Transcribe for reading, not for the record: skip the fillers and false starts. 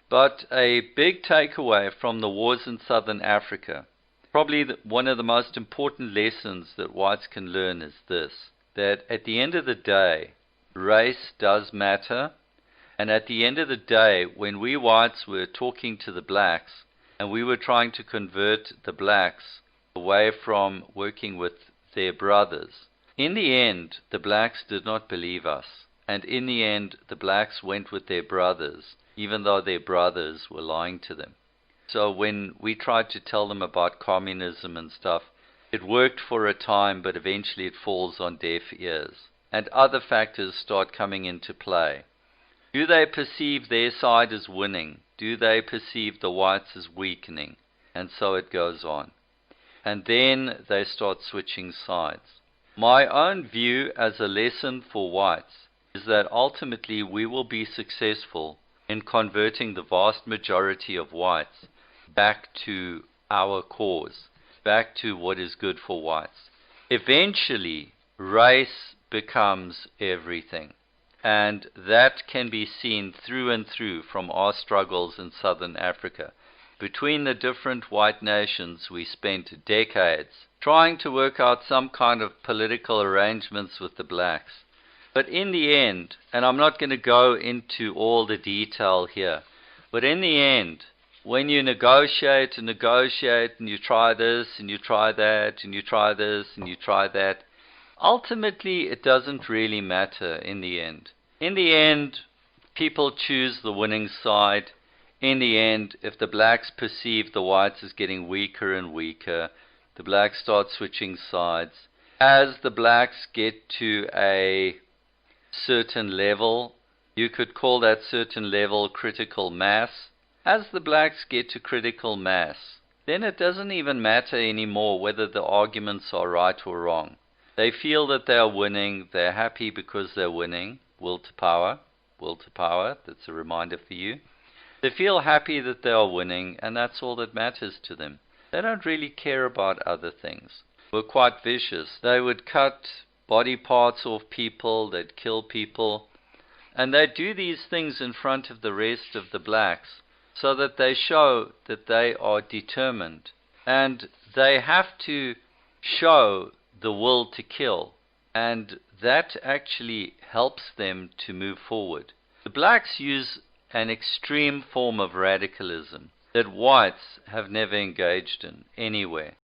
But a big takeaway from the wars in Southern Africa, probably one of the most important lessons that whites can learn is this, that at the end of the day, race does matter. And at the end of the day, when we whites were talking to the blacks, and we were trying to convert the blacks away from working with their brothers, in the end, the blacks did not believe us. And in the end, the blacks went with their brothers, even though their brothers were lying to them. So when we tried to tell them about communism and stuff, it worked for a time, but eventually it falls on deaf ears. And other factors start coming into play. Do they perceive their side as winning? Do they perceive the whites as weakening? And so it goes on. And then they start switching sides. My own view as a lesson for whites is that ultimately we will be successful in converting the vast majority of whites back to our cause, back to what is good for whites. Eventually, race becomes everything. And that can be seen through and through from our struggles in Southern Africa. Between the different white nations, we spent decades trying to work out some kind of political arrangements with the blacks. But in the end, and I'm not going to go into all the detail here, but in the end, when you negotiate and negotiate and you try this and you try that and you try this and you try that, ultimately it doesn't really matter in the end. In the end, people choose the winning side. In the end, if the blacks perceive the whites as getting weaker and weaker, the blacks start switching sides. As the blacks get to a certain level, you could call that certain level critical mass. As the blacks get to critical mass, then it doesn't even matter anymore whether the arguments are right or wrong. They feel that they are winning, they're happy because they're winning. Will to power, that's a reminder for you. They feel happy that they are winning, and that's all that matters to them. They don't really care about other things. We're quite vicious. They would cut body parts off people, they'd kill people, and they do these things in front of the rest of the blacks so that they show that they are determined. And they have to show the will to kill. And that actually helps them to move forward. The blacks use an extreme form of radicalism that whites have never engaged in anywhere.